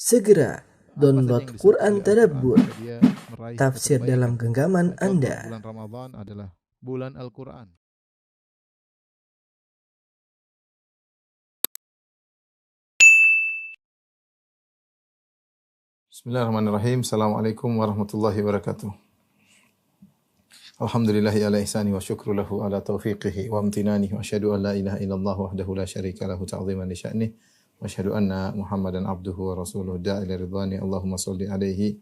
Segera download yang Quran disebut Tadabbur, Al-Quran, dia meraih tafsir kebaikan. dalam genggaman Contoh, Anda. bulan Ramadan adalah bulan Al-Quran. Bismillahirrahmanirrahim. Assalamualaikum warahmatullahi wabarakatuh. Alhamdulillahi ala ihsani wa syukru lahu ala taufiqihi wa amtinanihi wa asyhadu an la ilaha illallah wahdahu la syarika lahu ta'ziman li sya'nih wa asyhadu anna Muhammadan abduhu wa rasuluhu da'i ila ridwani. Allahumma shalli alaihi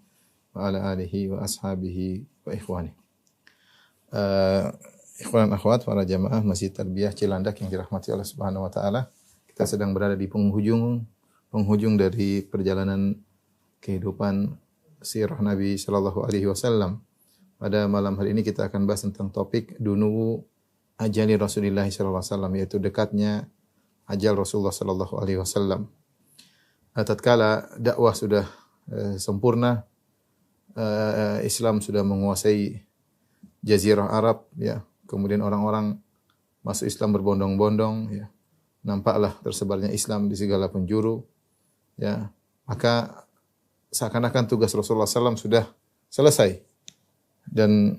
wa ala alihi wa ashabihi wa ikhwani. Ikhwan dan akhwat para jamaah Masjid Tarbiyah Cilandak yang dirahmati Allah Subhanahu wa taala. Kita sedang berada di penghujung dari perjalanan kehidupan sirah Nabi sallallahu alaihi wasallam. Pada malam hari ini kita akan bahas tentang topik dunuwu ajali Rasulullah sallallahu alaihi wasallam, yaitu dekatnya ajal Rasulullah sallallahu alaihi wasallam. Tatkala dakwah sudah sempurna, Islam sudah menguasai jazirah Arab, ya. Kemudian orang-orang masuk Islam berbondong-bondong, ya. Nampaklah tersebarnya Islam di segala penjuru, ya. Maka seakan-akan tugas Rasulullah SAW sudah selesai. Dan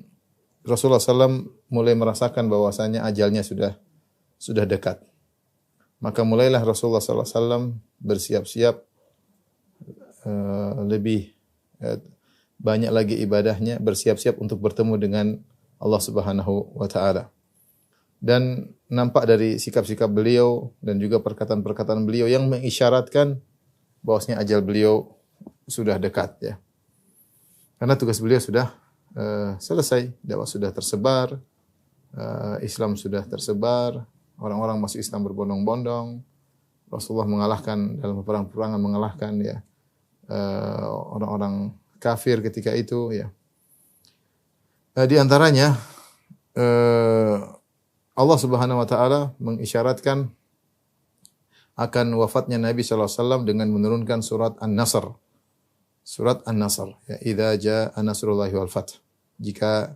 Rasulullah SAW mulai merasakan bahwasanya ajalnya sudah dekat. Maka mulailah Rasulullah SAW bersiap-siap lebih banyak lagi ibadahnya, bersiap-siap untuk bertemu dengan Allah Subhanahu wa taala. Dan nampak dari sikap-sikap beliau dan juga perkataan-perkataan beliau yang mengisyaratkan bahwasanya ajal beliau sudah dekat, ya. Karena tugas beliau sudah selesai, dakwah sudah tersebar, Islam sudah tersebar, orang-orang masuk Islam berbondong-bondong. Rasulullah mengalahkan dalam perang-perangan, mengalahkan, ya, orang-orang kafir ketika itu, ya. Di antaranya Allah Subhanahu wa taala mengisyaratkan akan wafatnya Nabi sallallahu alaihi wasallam dengan menurunkan surat An-Nasr. Surat An-Nasr, ya, idza jaa nasrullahi wal fath. Jika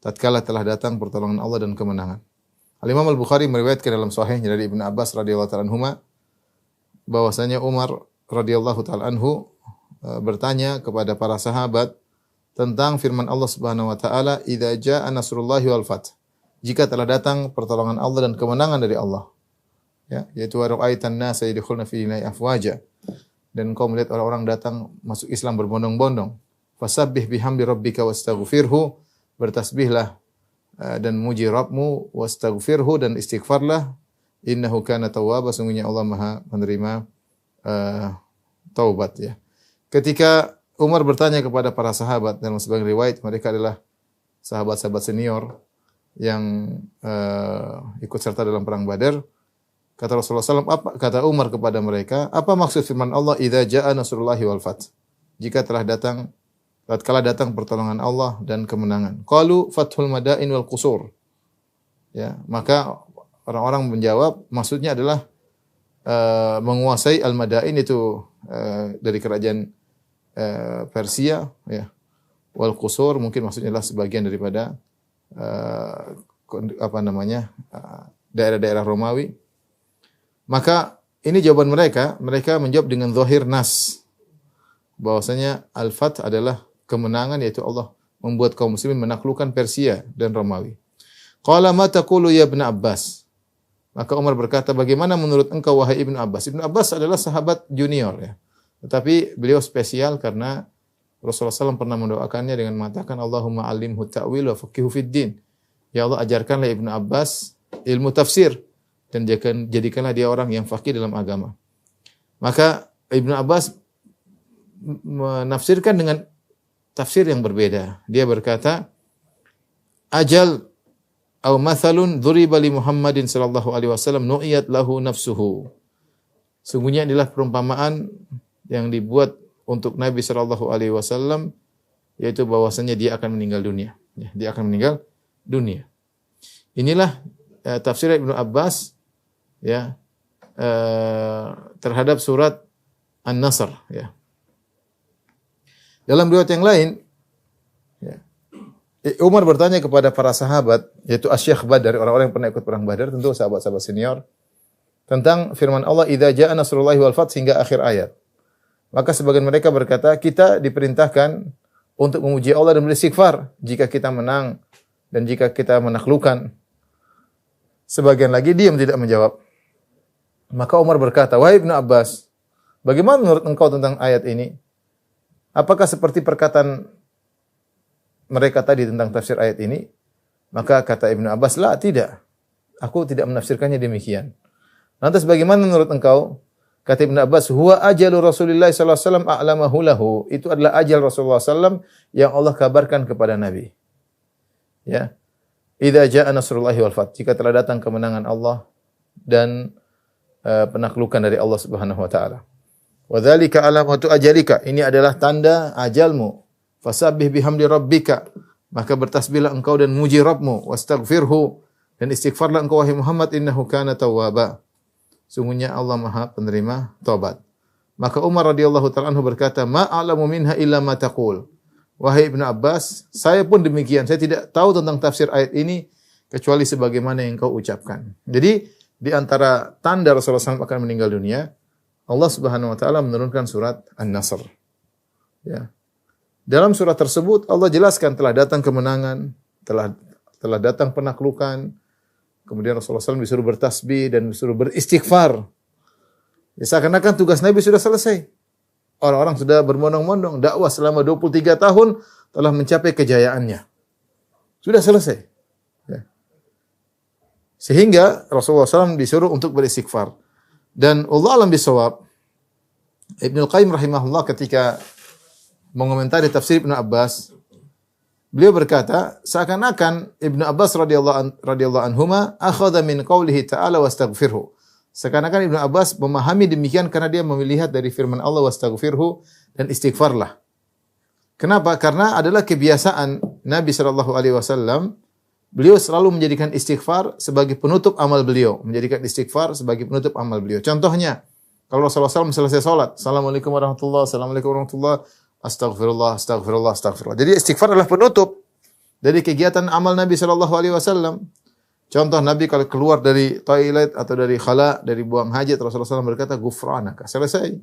tatkala telah datang pertolongan Allah dan kemenangan. Al-Imam Al-Bukhari meriwayatkan dalam sahihnya dari Ibnu Abbas radhiyallahu ta'ala anhuma bahwasanya Umar radhiyallahu ta'ala anhu bertanya kepada para sahabat tentang firman Allah Subhanahu wa taala, idza jaa nasrullahi wal fath. Jika telah datang pertolongan Allah dan kemenangan dari Allah. Ya, yaitu ra'aitan nasa yadkhuluna fi dinillahi afwaja. Dan kau melihat orang-orang datang masuk Islam berbondong-bondong. Fasabbih bihamdi rabbika wastaghfirhu, bertasbihlah dan muji Rabbmu, wastaghfirhu, dan istighfarlah, innahu kana tawwaba, sungguhnya Allah Maha menerima taubat, ya. Ketika Umar bertanya kepada para sahabat, dalam sebagian riwayat mereka adalah sahabat-sahabat senior yang ikut serta dalam perang Badar. Kata Rasulullah SAW, kata Umar kepada mereka, apa maksud firman Allah, idza jaa nasrullahi wal fath? Jika telah datang, tatkala datang pertolongan Allah dan kemenangan. Qalu fathul madain wal qusur. Ya, maka orang-orang menjawab, maksudnya adalah menguasai al-madain, itu dari kerajaan Persia, ya. Wal qusur mungkin maksudnya adalah sebagian daripada daerah-daerah Romawi. Maka ini jawaban mereka menjawab dengan zahir nas, bahwasanya al-fath adalah kemenangan, yaitu Allah membuat kaum muslimin menaklukkan Persia dan Romawi. Qala ma taqulu ya Ibnu Abbas? Maka Umar berkata, bagaimana menurut engkau wahai Ibnu Abbas? Ibnu Abbas adalah sahabat junior, ya. Tetapi beliau spesial karena Rasulullah SAW pernah mendoakannya dengan mengatakan, Allahumma alimhu ta'wil wa faqihu fid din. Ya Allah, ajarkanlah Ibnu Abbas ilmu tafsir dan jadikanlah dia orang yang faqih dalam agama. Maka Ibnu Abbas menafsirkan dengan tafsir yang berbeda. Dia berkata, ajal au mathalun dhuriba li Muhammadin sallallahu alaihi wasallam nu'iyat lahu nafsuhu. Sungguhnya inilah perumpamaan yang dibuat untuk Nabi sallallahu alaihi wasallam, yaitu bahwasanya dia akan meninggal dunia. Ya, dia akan meninggal dunia. Inilah tafsir Ibnu Abbas, ya, terhadap surat An-Nasr, ya. Dalam riwayat yang lain, ya, Umar bertanya kepada para sahabat, yaitu Asy-Syaikh Badar, orang-orang yang pernah ikut perang Badar, tentu sahabat-sahabat senior, tentang firman Allah, idza jaa nasrullahi wal fath, hingga akhir ayat. Maka sebagian mereka berkata, kita diperintahkan untuk memuji Allah dan beristighfar jika kita menang dan jika kita menaklukkan. Sebagian lagi diam tidak menjawab. Maka Umar berkata, wahai Ibnu Abbas, bagaimana menurut engkau tentang ayat ini? Apakah seperti perkataan mereka tadi tentang tafsir ayat ini? Maka kata Ibnu Abbas, la, tidak. Aku tidak menafsirkannya demikian. Lantas bagaimana menurut engkau? Kata Ibnu Abbas, huwa ajalu Rasulullah sallallahu alaihi wasallam a'lamahu lahu. Itu adalah ajal Rasulullah sallallahu yang Allah kabarkan kepada Nabi. Ya. Idza jaa nasrullahi wal fath. Jika telah datang kemenangan Allah dan penaklukan dari Allah Subhanahu wa taala. Wa dzalika alamatu ajalika. Ini adalah tanda ajalmu. Fasabbih bihamdi rabbika. Maka bertasbihlah engkau dan muji Rabbmu, wastaghfirhu, dan istighfarlah engkau wahai Muhammad, innahu kana tawwaba. Sungguhnya Allah Maha penerima taubat. Maka Umar radhiyallahu ta'ala anhu berkata, ma a'lamu minha illa ma taqul. Wahai Ibnu Abbas, saya pun demikian. Saya tidak tahu tentang tafsir ayat ini kecuali sebagaimana yang kau ucapkan. Jadi di antara tanda Rasulullah SAW akan meninggal dunia, Allah Subhanahu wa taala menurunkan surat An-Nasr. Ya. Dalam surat tersebut Allah jelaskan telah datang kemenangan, telah datang penaklukan. Kemudian Rasulullah SAW disuruh bertasbih dan disuruh beristighfar. Ya, seakan-akan tugas Nabi sudah selesai. Orang-orang sudah berbondong-bondong. Dakwah selama 23 tahun telah mencapai kejayaannya. Sudah selesai. Ya. Sehingga Rasulullah SAW disuruh untuk beristighfar. Dan Allah alam bisawab, Ibnu Qayyim rahimahullah ketika mengomentari tafsir Ibnu Abbas, beliau berkata, seakan-akan Ibnu Abbas radhiyallahu anhuma akhadha min qaulihi ta'ala wastaghfirhu. Seakan-akan Ibnu Abbas memahami demikian karena dia melihat dari firman Allah wastaghfirhu dan istighfarlah. Kenapa? Karena adalah kebiasaan Nabi sallallahu alaihi wasallam, beliau selalu menjadikan istighfar sebagai penutup amal beliau, Contohnya, kalau Rasulullah SAW selesai salat, Assalamualaikum warahmatullahi wabarakatuh, Astagfirullah. Jadi istighfar adalah penutup dari kegiatan amal Nabi sallallahu alaihi wasallam. Contoh, Nabi kalau keluar dari toilet atau dari khala, dari buang hajat, Rasulullah SAW berkata, "Ghufranaka." Selesai.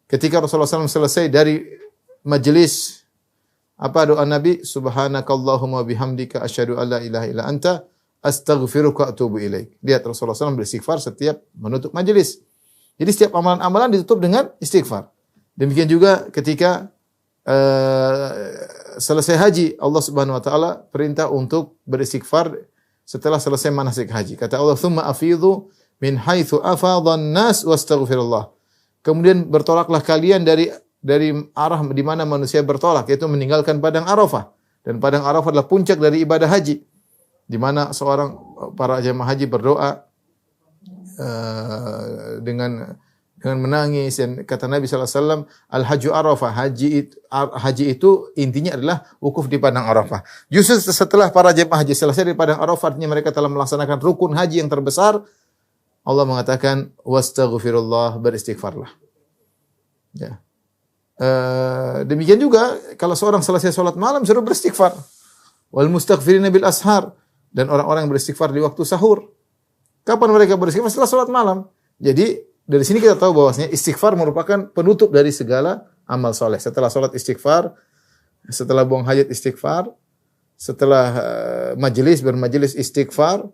Ketika Rasulullah SAW selesai dari majelis, apa doa Nabi? Subhanakallahumma bihamdika asyhadu an la ilaha illa anta astaghfiruka wa atubu ilaik. Lihat Rasulullah SAW beristighfar setiap menutup majelis. Jadi setiap amalan-amalan ditutup dengan istighfar. Demikian juga ketika selesai haji, Allah Subhanahu wa taala perintah untuk beristighfar setelah selesai manasik haji. Kata Allah, "Tsumma afidhu min haitsu afadhan nas wastaghfirullah." Kemudian bertolaklah kalian dari arah di mana manusia bertolak, yaitu meninggalkan padang Arafah. Dan padang Arafah adalah puncak dari ibadah haji, di mana para jemaah haji berdoa dengan menangis, dan kata Nabi sallallahu alaihi wasallam, al-hajju Arafah, haji itu intinya adalah wukuf di padang Arafah. Justru setelah para jemaah haji selesai di padang Arafah, artinya mereka telah melaksanakan rukun haji yang terbesar. Allah mengatakan wastaghfirullah, beristighfarlah. Ya. Demikian juga kalau seorang selesai salat malam suruh beristighfar. Wal mustaghfirina bil ashar, dan orang-orang yang beristighfar di waktu sahur. Kapan mereka beristighfar? Setelah salat malam. Jadi dari sini kita tahu bahwasanya istighfar merupakan penutup dari segala amal soleh. Setelah sholat istighfar, setelah buang hajat istighfar, setelah bermajelis istighfar,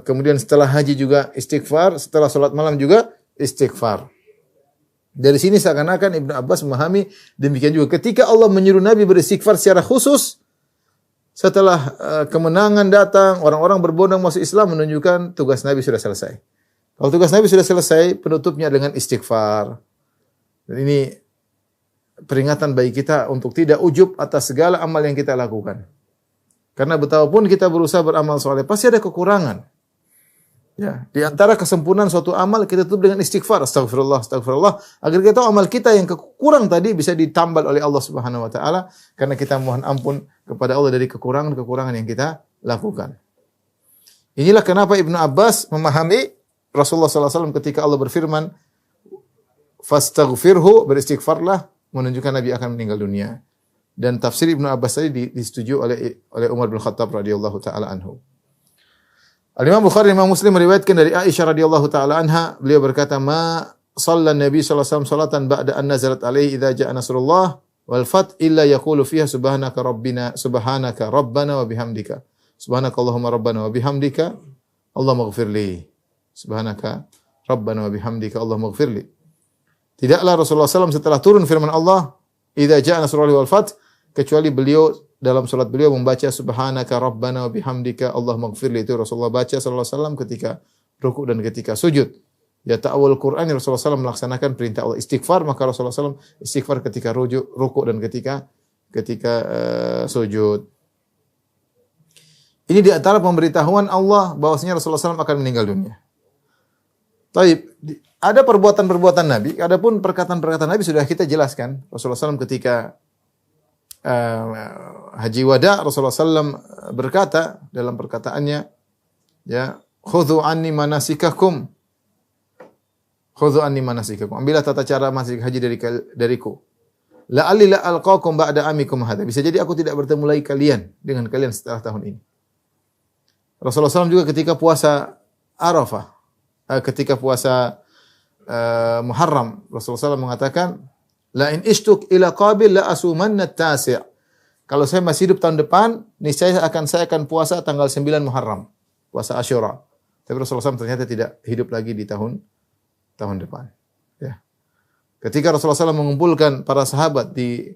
kemudian setelah haji juga istighfar, setelah sholat malam juga istighfar. Dari sini seakan-akan Ibnu Abbas memahami demikian juga. Ketika Allah menyuruh Nabi beristighfar secara khusus, setelah kemenangan datang, orang-orang berbondong masuk Islam, menunjukkan tugas Nabi sudah selesai. Kalau tugas Nabi sudah selesai, penutupnya dengan istighfar. Dan ini peringatan bagi kita untuk tidak ujub atas segala amal yang kita lakukan. Karena betapapun kita berusaha beramal soleh, pasti ada kekurangan. Ya, di antara kesempurnaan suatu amal, kita tutup dengan istighfar. Astagfirullah. Agar kita tahu amal kita yang kurang tadi bisa ditambal oleh Allah Subhanahu wa taala, karena kita mohon ampun kepada Allah dari kekurangan-kekurangan yang kita lakukan. Inilah kenapa Ibnu Abbas memahami Rasulullah SAW ketika Allah berfirman, fastaghfirhu, beristighfarlah, menunjukkan Nabi akan meninggal dunia. Dan tafsir Ibnu Abbas tadi disetujui oleh Umar bin Khattab radhiyallahu taala anhu. Al-Imam Bukhari dan Imam Muslim meriwayatkan dari Aisyah radhiyallahu taala anha, beliau berkata, "Ma shalla Nabi sallallahu alaihi wasallam salatan ba'da an nazalat alaihi idza ja'a nasrullah wal fath illa yaqulu fiha subhanaka rabbana wa bihamdika. Subhanakallahumma rabbana wa bihamdika Allahumma ighfirli. Subhanaka rabbana wa bihamdika Allahumma ighfirli. Tidaklah Rasulullah SAW setelah turun firman Allah, idza ja'a nasrullahi wal fath, kecuali beliau dalam salat beliau membaca subhanaka rabbana wa bihamdika Allahumma ighfirli. Itu Rasulullah baca sallallahu alaihi wasallam ketika rukuk dan ketika sujud. Ya ta'awul Quran Rasulullah SAW melaksanakan perintah Allah istighfar, maka Rasulullah SAW istighfar ketika rukuk dan ketika sujud. Ini di antara pemberitahuan Allah bahwasanya Rasulullah SAW akan meninggal dunia. Taib, ada perbuatan-perbuatan Nabi, adapun perkataan-perkataan Nabi sudah kita jelaskan. Rasulullah SAW ketika haji wada, Rasulullah SAW berkata dalam perkataannya, ya, khudhu anni manasikakum. Khudhu anni manasikakum. Ambillah tata cara manasik haji dariku. La'alli la alqakum ba'da amikum hadza. Bisa jadi aku tidak bertemu lagi dengan kalian setelah tahun ini. Rasulullah SAW juga ketika puasa Arafah, ketika puasa Muharram, Rasulullah SAW mengatakan, la in ishtuk ila qabil la asumanna at-tasi'. Kalau saya masih hidup tahun depan, niscaya saya akan puasa tanggal 9 Muharram, puasa Asyura. Tapi Rasulullah SAW ternyata tidak hidup lagi di tahun depan. Ya. Ketika Rasulullah SAW mengumpulkan para sahabat di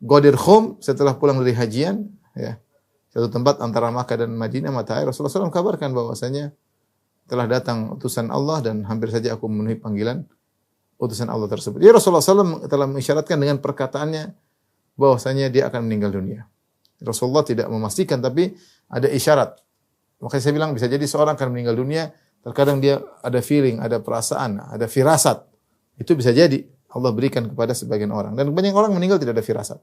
Ghadir Khum setelah pulang dari hajian, ya, satu tempat antara Makkah dan Madinah mata air, Rasulullah SAW kabarkan bahwasanya telah datang utusan Allah dan hampir saja aku memenuhi panggilan utusan Allah tersebut. Ya, Rasulullah SAW telah mengisyaratkan dengan perkataannya bahwasanya dia akan meninggal dunia. Rasulullah tidak memastikan, tapi ada isyarat. Makanya saya bilang bisa jadi seorang akan meninggal dunia, terkadang dia ada feeling, ada perasaan, ada firasat. Itu bisa jadi Allah berikan kepada sebagian orang. Dan banyak orang meninggal tidak ada firasat.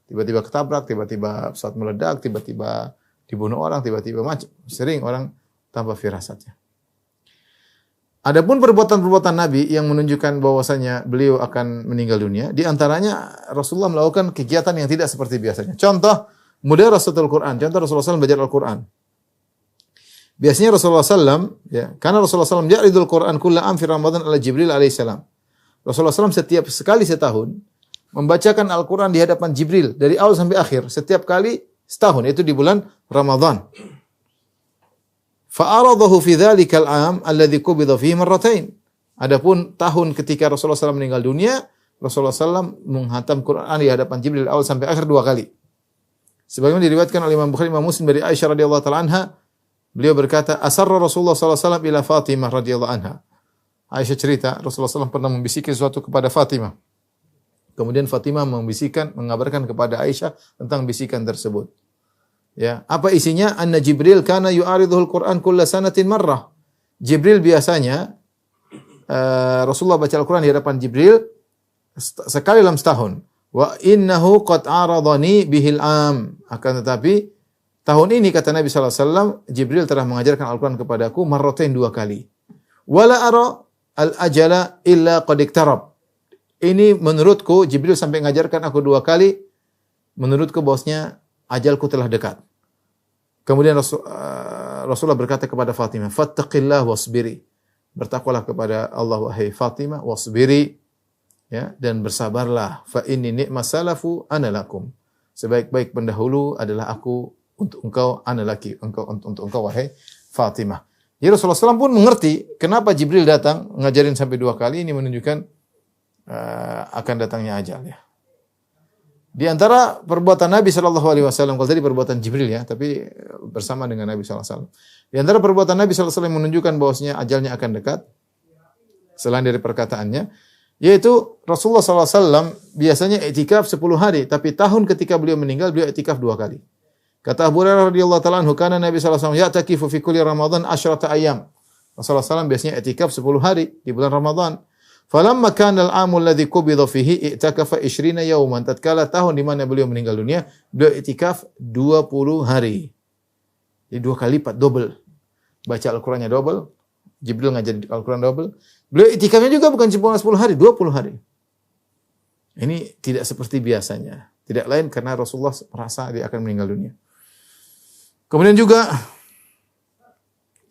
Tiba-tiba ketabrak, tiba-tiba pesawat meledak, tiba-tiba dibunuh orang, tiba-tiba macam. Sering orang tanpa firasatnya. Adapun perbuatan-perbuatan Nabi yang menunjukkan bahwasanya beliau akan meninggal dunia, di antaranya Rasulullah melakukan kegiatan yang tidak seperti biasanya. Contoh, mudarasatul Quran. Contoh Rasulullah SAW belajar Al-Quran. Biasanya Rasulullah SAW, ya, karena Rasulullah SAW ya'ridul Quran kulla am fi Ramadan ala Jibril alaihissalam. Rasulullah SAW setiap sekali setahun membacakan Al-Quran di hadapan Jibril dari awal sampai akhir, setiap kali setahun, yaitu di bulan Ramadan. Fa'aradahu fi dzalikal 'am alladzi qubida fihi marratain. Adapun tahun ketika Rasulullah SAW meninggal dunia, Rasulullah SAW menghatam Quran di hadapan Jibril awal sampai akhir 2 kali. Sebagaimana diriwayatkan oleh Imam Bukhari, Imam Muslim dari Aisyah radhiyallahu taala anha, beliau berkata, asarra Rasulullah SAW ila Fatimah radhiyallahu anha. Aisyah cerita, Rasulullah SAW pernah membisikkan sesuatu kepada Fatimah. Kemudian Fatimah mengabarkan kepada Aisyah tentang bisikan tersebut. Ya, apa isinya? Anna Jibril kana yu'aridul Quran kulla sanatin marrah. Jibril biasanya Rasulullah baca Al-Quran di hadapan Jibril sekali dalam setahun. Wa innahu qad aradani bihil am. Akan tetapi tahun ini kata Nabi sallallahu alaihi wasallam, Jibril telah mengajarkan Al-Quran kepadaku marratain 2 kali. Wala ara al-ajala illa qad iktarab. Ini menurutku Jibril sampai mengajarkan aku 2 kali, menurutku bahwasanya ajalku telah dekat. Kemudian Rasulullah berkata kepada Fatimah, "Fattaqillah wasbiri." Bertakwalah kepada Allah wahai Fatimah, wasbiri, ya, dan bersabarlah. Fa inni ni'mas salafu ana lakum. Sebaik-baik pendahulu adalah aku untuk engkau, ana laki, untuk engkau wahai Fatimah. Jadi Rasulullah SAW pun mengerti kenapa Jibril datang ngajarin sampai 2 kali. Ini menunjukkan akan datangnya ajal, ya. Di antara perbuatan Nabi sallallahu alaihi wasallam, kalau tadi perbuatan Jibril, ya, tapi bersama dengan Nabi sallallahu alaihi wasallam. Di antara perbuatan Nabi sallallahu alaihi wasallam menunjukkan bahwasanya ajalnya akan dekat selain dari perkataannya, yaitu Rasulullah sallallahu alaihi wasallam biasanya i'tikaf 10 hari, tapi tahun ketika beliau meninggal beliau i'tikaf 2 kali. Kata Abu Hurairah radhiyallahu ta'ala anhu, kana Nabi sallallahu alaihi wasallam ya'takifu fi kulli Ramadan 10 ayyam. Rasulullah sallallahu alaihi wasallam biasanya i'tikaf 10 hari di bulan Ramadan. Falamma kana al-'amu alladhi qubida fihi i'takafa 20 yawman. Tatkala tahun di mana beliau meninggal dunia, beliau i'tikaf 20 hari. Jadi 2 kali lipat, double. Baca Al-Qur'annya double, Jibril ngajarin Al-Qur'an double. Beliau i'tikafnya juga bukan cuma 10 hari, 20 hari. Ini tidak seperti biasanya. Tidak lain karena Rasulullah merasa dia akan meninggal dunia. Kemudian juga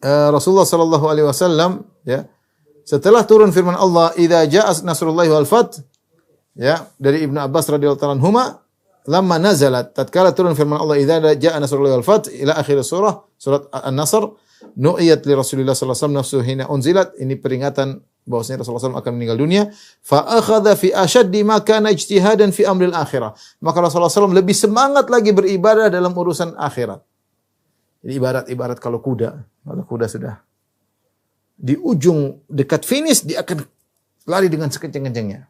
Rasulullah sallallahu alaihi wasallam, ya, Setelah turun firman Allah, "Idza jaa nasrullahi wal fath," ya, dari Ibnu Abbas radhiyallahu ta'ala anhuma, lamma nazalat, tatkala turun firman Allah, "Idza jaa nasrullahi wal fath," ila akhir surah, surat An-Nasr, nu'iyat li Rasulillah sallallahu alaihi wasallam nafsuhu hina unzilat, ini peringatan bahwasanya Rasulullah SAW akan meninggal dunia. Fa akhadha fi ashaddi ma kana ijtihadan fi amril akhirah. Maka Rasulullah SAW lebih semangat lagi beribadah dalam urusan akhirat. Ini ibarat kalau kuda sudah di ujung dekat finish, dia akan lari dengan sekencang-kencangnya.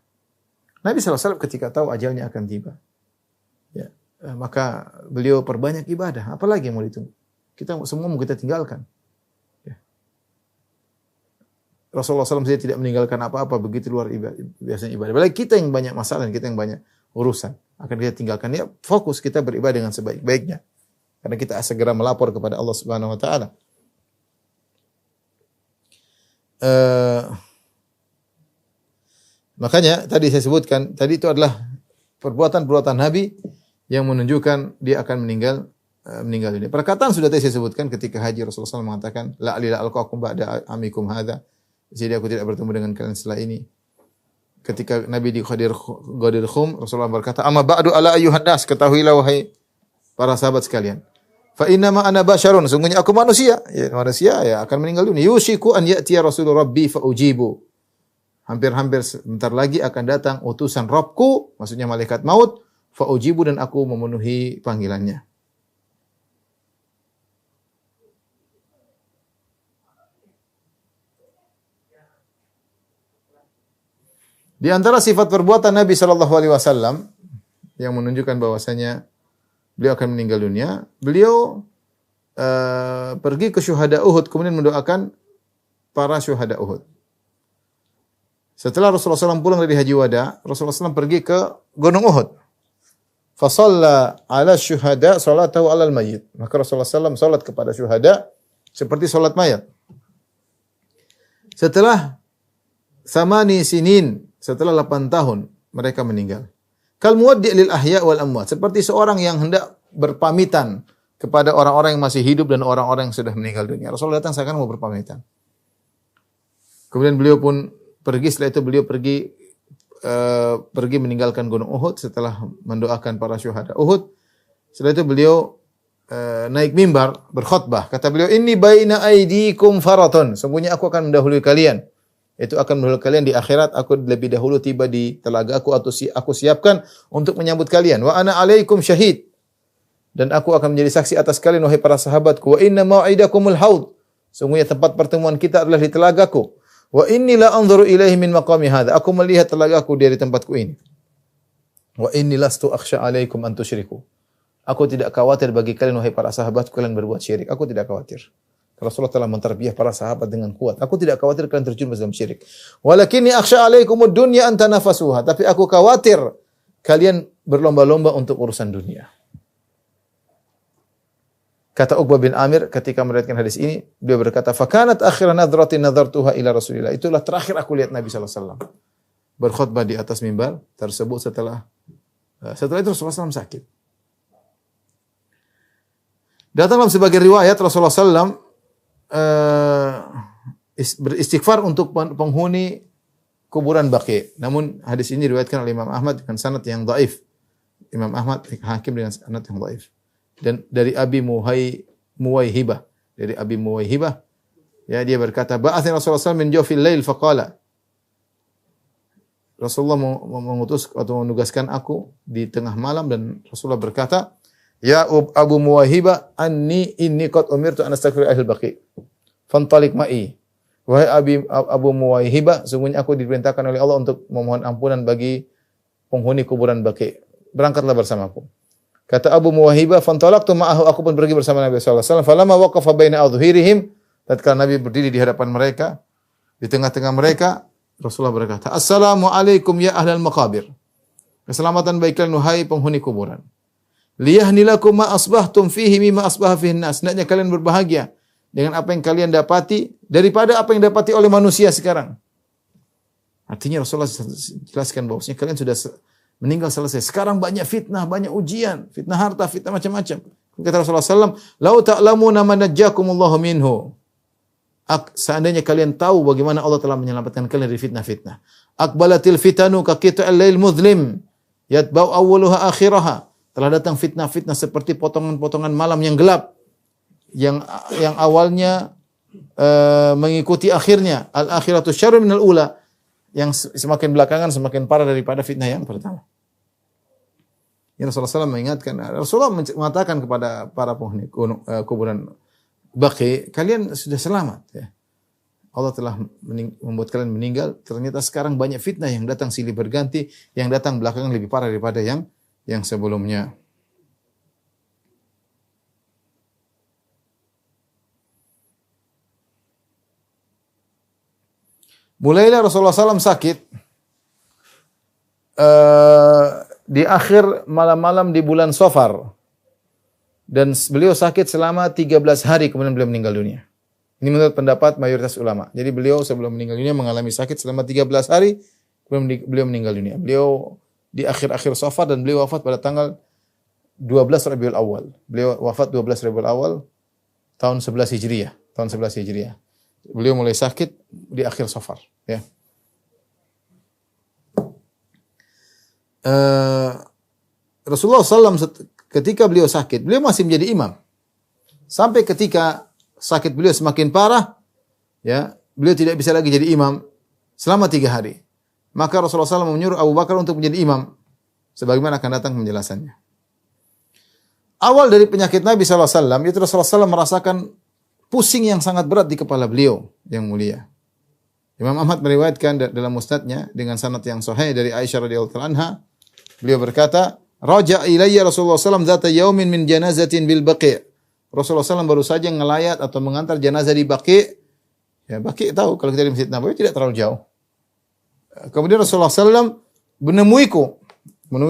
Nabi SAW ketika tahu ajalnya akan tiba, ya, maka beliau perbanyak ibadah. Apalagi yang mau ditunggu? Kita semua mau kita tinggalkan. Rasulullah SAW saja tidak meninggalkan apa-apa, begitu luar biasanya ibadah. Apalagi kita yang banyak masalah, kita yang banyak urusan, akan kita tinggalkan. Ya, fokus kita beribadah dengan sebaik-baiknya. Karena kita segera melapor kepada Allah Subhanahu wa taala. Makanya tadi saya sebutkan, tadi itu adalah perbuatan-perbuatan Nabi yang menunjukkan dia akan meninggal dunia. Perkataan sudah tadi saya sebutkan ketika haji, Rasulullah SAW mengatakan, "La alila alqakum ba'da amikum hadza." Jadi aku tidak bertemu dengan kalian setelah ini. Ketika Nabi di Ghadir Khum, Rasulullah berkata, "Amma ba'du ala ayyuhan nas," ketahuilah wahai para sahabat sekalian. "Fa inna ma ana basyarun," sungguhnya aku manusia. Ya, manusia ya akan meninggal dunia. "Yushiku an ya'tiya rasul rabbi fa ujibu." Hampir-hampir sebentar lagi akan datang utusan Rabbku, maksudnya malaikat maut, fa ujibu, dan aku memenuhi panggilannya. Di antara sifat perbuatan Nabi sallallahu alaihi wasallam yang menunjukkan bahwasanya beliau akan meninggal dunia, beliau pergi ke syuhada Uhud, kemudian mendoakan para syuhada Uhud. Setelah Rasulullah SAW pulang dari Haji Wada, Rasulullah SAW pergi ke Gunung Uhud. Fa shalla 'ala syuhada salatahu 'alal mayyit. Maka Rasulullah SAW salat kepada syuhada seperti salat mayat. Setelah samani sinin, setelah 8 tahun mereka meninggal. Kal muwaddi' lil ahya' wal amwat, seperti seorang yang hendak berpamitan kepada orang-orang yang masih hidup dan orang-orang yang sudah meninggal dunia. Rasulullah datang seakan mau berpamitan. Kemudian beliau pun pergi, setelah itu beliau pergi meninggalkan Gunung Uhud setelah mendoakan para syuhada Uhud. Setelah itu beliau naik mimbar berkhutbah. Kata beliau, "Inni baina aydikum faratun." Sungguhnya aku akan mendahului kalian. Itu akan mendahului kalian di akhirat. Aku lebih dahulu tiba di telaga aku, atau aku siapkan untuk menyambut kalian. Wa ana alaikum syahid. Dan aku akan menjadi saksi atas kalian, wahai para sahabatku. Wa inna mau'idakumul haud. Sungguhnya tempat pertemuan kita adalah di telagaku. Wa inni la anzuru ilaihi min maqami hadza. Aku melihat telagaku dari tempatku ini. Wa inni lastu akhsha alaikum an tusyriku. Aku tidak khawatir bagi kalian, wahai para sahabatku, kalian berbuat syirik. Aku tidak khawatir. Rasulullah telah mentarbiyah para sahabat dengan kuat. Aku tidak khawatir kalian terjerumus dalam syirik. Walakinni akhsha alaikumud dunya an tanafasuha. Tapi aku khawatir kalian berlomba-lomba untuk urusan dunia. Kata Uqbah bin Amir ketika meriwayatkan hadis ini, dia berkata, "Fakanat akhir nadratin nadartuha ila Rasulillah." Itulah terakhir aku lihat Nabi sallallahu alaihi wasallam berkhutbah di atas mimbar tersebut. Setelah itu Rasulullah SAW sakit. Datang dalam sebagai riwayat Rasulullah SAW beristighfar untuk penghuni kuburan Baqi. Namun hadis ini diriwayatkan oleh Imam Ahmad dengan sanad yang dhaif. Imam Ahmad Hakim dengan sanad yang dhaif. Dan dari Abi Muwaihibah, ya, dia berkata, "Ba'athani Rasulullah SAW min jawfil lail faqala." Rasulullah mengutus atau menugaskan aku di tengah malam, dan Rasulullah berkata, "Ya Abu Muwaihibah, inni qad umirtu an astaghfira ahlil Baqi. Fantalik ma'i." Wahai Abu Muwaihibah, sungguhnya aku diperintahkan oleh Allah untuk memohon ampunan bagi penghuni kuburan Baqi. Berangkatlah bersamaku. Kata Abu Muwaihibah, "Fantalaqtu ma'ahu," aku pun pergi bersama Nabi sallallahu alaihi wasallam. Falamma waqafa baina adhhirihim, tatkala Nabi berdiri di hadapan mereka, di tengah-tengah mereka, Rasulullah berkata, "Assalamu alaikum ya ahlal maqabir." Keselamatan bagi kalian wahai penghuni kuburan. "Liyahnilakum ma asbahtum fihi mimma asbaha fihi an-nas." Hendaknya kalian berbahagia dengan apa yang kalian dapati daripada apa yang dapati oleh manusia sekarang. Artinya Rasulullah jelaskan bahwasanya kalian sudah meninggal selesai. Sekarang banyak fitnah, banyak ujian, fitnah harta, fitnah macam-macam. Kata Rasulullah SAW, "Lau ta'lamuna man najjakumullahu minhu." Seandainya kalian tahu bagaimana Allah telah menyelamatkan kalian dari fitnah-fitnah. Aqbalatil fitanu ka qita'il lail mudhlim yatba'u awwaluha akhiraha. Telah datang fitnah-fitnah seperti potongan-potongan malam yang gelap yang awalnya mengikuti akhirnya. Al-akhiratu syarrun minal ula. Yang semakin belakangan semakin parah daripada fitnah yang pertama. Ya, Rasulullah SAW mengingatkan, Rasulullah mengatakan kepada para penghuni kuburan Baqi, kalian sudah selamat. Ya. Allah telah membuat kalian meninggal. Ternyata sekarang banyak fitnah yang datang silih berganti, yang datang belakangan lebih parah daripada yang sebelumnya. Mulailah Rasulullah SAW sakit di akhir malam-malam di bulan Safar. Dan beliau sakit selama 13 hari kemudian beliau meninggal dunia. Ini menurut pendapat mayoritas ulama. Jadi beliau sebelum meninggal dunia mengalami sakit selama 13 hari kemudian beliau meninggal dunia. Beliau di akhir-akhir Safar dan beliau wafat pada tanggal 12 Rabiul Awal. Beliau wafat 12 Rabiul Awal tahun 11 Hijriah. Tahun 11 Hijriah. Beliau mulai sakit di akhir Safar. Ya. Rasulullah SAW ketika beliau sakit, beliau masih menjadi imam. Sampai ketika sakit beliau semakin parah, ya, beliau tidak bisa lagi jadi imam selama 3 hari. Maka Rasulullah SAW menyuruh Abu Bakar untuk menjadi imam. Sebagaimana akan datang penjelasannya. Awal dari penyakit Nabi SAW, itu Rasulullah SAW merasakan pusing yang sangat berat di kepala beliau yang mulia. Imam Ahmad meriwayatkan dalam musnadnya dengan sanad yang sahih dari Aisyah radhiyallahu anha, beliau berkata, "Raja ilayya Rasulullah SAW dzata yaumin min janazatin bil Baqi'." Rasulullah SAW baru saja ngelayat atau mengantar jenazah di Baqi'. Ya, Baqi' tahu kalau kita di Masjid Nabawi tidak terlalu jauh. Kemudian Rasulullah SAW menemui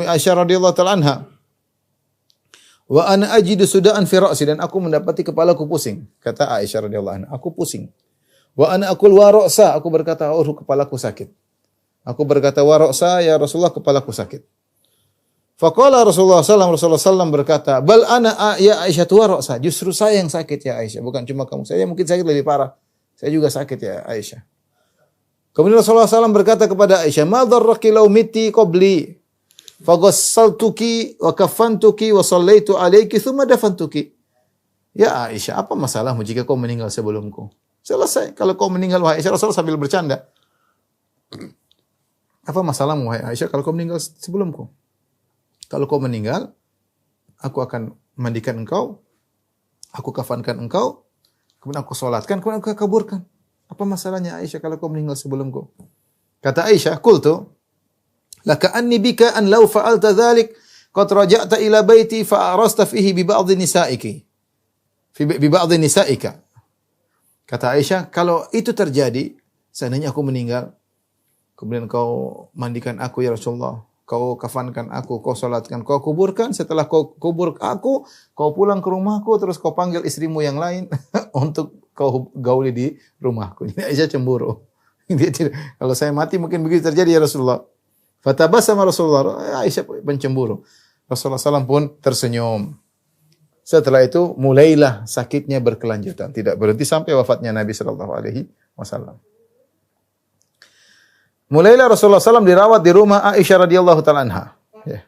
Aisyah radhiyallahu anha. Wa ana ajidu sudaan fi ra'si, dan aku mendapati kepalaku pusing. Kata Aisyah radhiyallahu anha, aku pusing. Wa ana aqul wa ra'sa, aku berkata, oh kepalaku sakit. Aku berkata wa ra'sa, ya Rasulullah kepalaku sakit. Faqala Rasulullah SAW berkata, bal ana ya Aisyah wa ra'sa, justru saya yang sakit ya Aisyah, bukan cuma kamu. Saya mungkin sakit lebih parah. Saya juga sakit ya Aisyah. Kemudian Rasulullah SAW berkata kepada Aisyah, ma dharraki law miti qabli faghassaltuki wa kafantuki wa sallaitu alayki thumma dafantuki. Ya Aisyah, apa masalahmu jika kau meninggal sebelumku? Selesai. Kalau kau meninggal wahai Aisyah, Rasulullah sambil bercanda. Apa masalahmu wahai Aisyah kalau kau meninggal sebelumku? Kalau kau meninggal, aku akan mandikan engkau, aku kafankan engkau, kemudian aku salatkan, kemudian aku kuburkan. Apa masalahnya Aisyah kalau kau meninggal sebelumku? Kata Aisyah, qultu laka anni bika an law fa'alta dhalik qad raja'ta ila baiti fa arasta fihi bi ba'd nisa'iki. Bi ba'd nisa'ika. Kata Aisyah, kalau itu terjadi, seandainya aku meninggal, kemudian kau mandikan aku ya Rasulullah, kau kafankan aku, kau salatkan, kau kuburkan, setelah kau kubur aku, kau pulang ke rumahku, terus kau panggil istrimu yang lain untuk kau gauli di rumahku. Jadi Aisyah cemburu. Dia tidak, kalau saya mati mungkin begitu terjadi ya Rasulullah. Fatabassama Rasulullah, Aisyah pencemburu. Rasulullah SAW pun tersenyum. Setelah itu mulailah sakitnya berkelanjutan, tidak berhenti sampai wafatnya Nabi sallallahu alaihi wasallam. Mulailah Rasulullah SAW dirawat di rumah Aisyah radhiyallahu taala anha. Ya.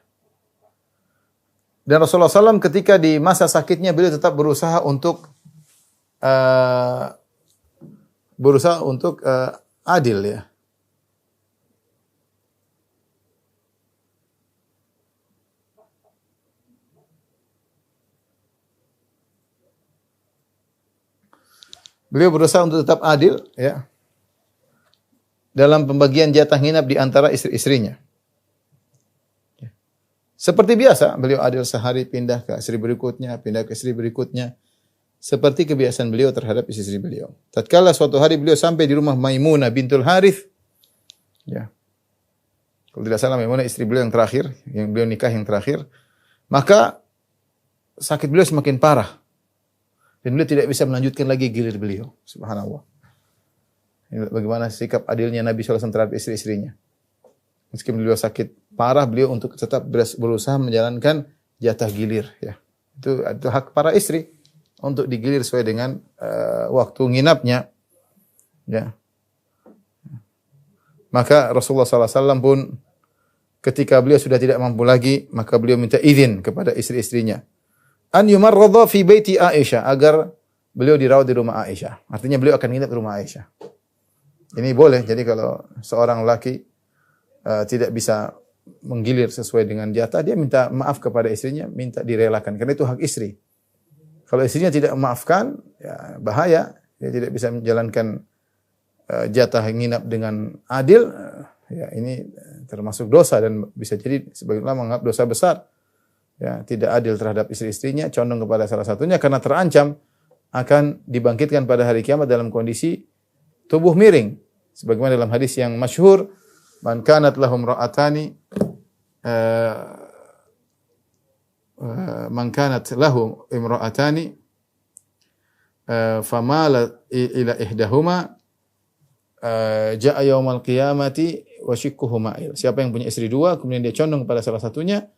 Dan Rasulullah SAW ketika di masa sakitnya beliau tetap berusaha untuk adil ya. Beliau berusaha untuk tetap adil ya dalam pembagian jatah nginap di antara istri-istrinya. Seperti biasa, beliau adil sehari pindah ke istri berikutnya, pindah ke istri berikutnya. Seperti kebiasaan beliau terhadap istri beliau. Tatkala suatu hari beliau sampai di rumah Maimunah bintul Harith. Ya. Kalau tidak salah Maimunah istri beliau yang terakhir, yang beliau nikah yang terakhir, maka sakit beliau semakin parah. Dan beliau tidak bisa melanjutkan lagi gilir beliau. Subhanallah. Bagaimana sikap adilnya Nabi SAW terhadap istri-istrinya. Meskipun beliau sakit parah, beliau untuk tetap berusaha menjalankan jatah gilir. Ya. Itu hak para istri untuk digilir sesuai dengan waktu nginapnya. Ya. Maka Rasulullah SAW pun ketika beliau sudah tidak mampu lagi, maka beliau minta izin kepada istri-istrinya. An yumarradha fi baiti Aisyah, agar beliau dirawat di rumah Aisyah. Artinya beliau akan nginap di rumah Aisyah. Ini boleh. Jadi kalau seorang laki tidak bisa menggilir sesuai dengan jatah, dia minta maaf kepada istrinya, minta direlakan. Karena itu hak istri. Kalau istrinya tidak memaafkan, ya bahaya. Dia tidak bisa menjalankan jatah nginap dengan adil. Ya ini termasuk dosa dan bisa jadi sebagian ulama menganggap dosa besar. Ya, tidak adil terhadap istri-istrinya, condong kepada salah satunya karena terancam akan dibangkitkan pada hari kiamat dalam kondisi tubuh miring. Sebagaimana dalam hadis yang masyhur, man kanat lahum ra'atani man kanat lahu imra'atani famala ila ihdahuma ja'a yaumal qiyamati wa shikkuhu ma'il. Siapa yang punya istri dua kemudian dia condong kepada salah satunya,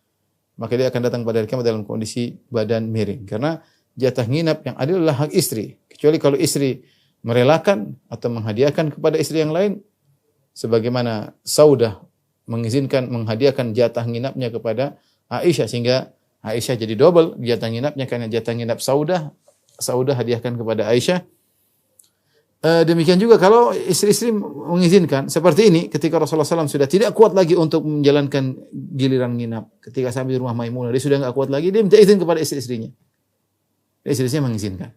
maka dia akan datang pada hari kiamat dalam kondisi badan miring. Karena jatah nginap yang adil adalah hak istri. Kecuali kalau istri merelakan atau menghadiahkan kepada istri yang lain, sebagaimana Saudah mengizinkan menghadiahkan jatah nginapnya kepada Aisyah, sehingga Aisyah jadi double jatah nginapnya karena jatah nginap Saudah hadiahkan kepada Aisyah. Demikian juga kalau istri-istri mengizinkan seperti ini, ketika Rasulullah SAW sudah tidak kuat lagi untuk menjalankan giliran nginap, ketika sampai di rumah Maimunah dia sudah enggak kuat lagi, dia minta izin kepada istri-istrinya. Istri-istrinya mengizinkan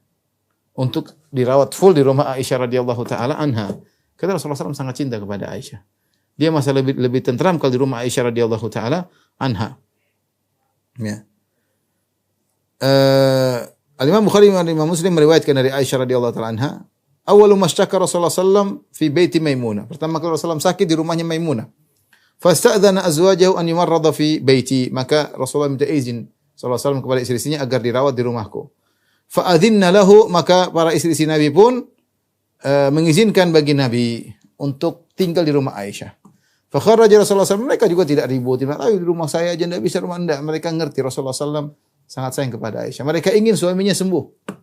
untuk dirawat full di rumah Aisyah radhiyallahu taala anha. Karena Rasulullah SAW sangat cinta kepada Aisyah. Dia masa lebih tentram kalau di rumah Aisyah radhiyallahu taala anha. Ya. Al-Imam Bukhari dan Imam Muslim meriwayatkan dari Aisyah radhiyallahu taala anha, awwalu mashtaka Rasulullah sallam fi baiti Maimunah. Pertama kali Rasulullah sakit di rumahnya Maimunah. Fasta'dzana azwajahu an yumarrada fi baiti. Maka Rasulullah minta izin sallallahu alaihi wasallam kepada istri-istrinya agar dirawat di rumahku. Fa'adzinna lahu, maka para istri-istri Nabi pun mengizinkan bagi Nabi untuk tinggal di rumah Aisyah. Fa kharaja Rasulullah sallallahu, mereka juga tidak ribut, ayo di rumah saya aja, enggak bisa rumah Anda. Mereka ngerti Rasulullah sallallahu sangat sayang kepada Aisyah. Mereka ingin suaminya sembuh.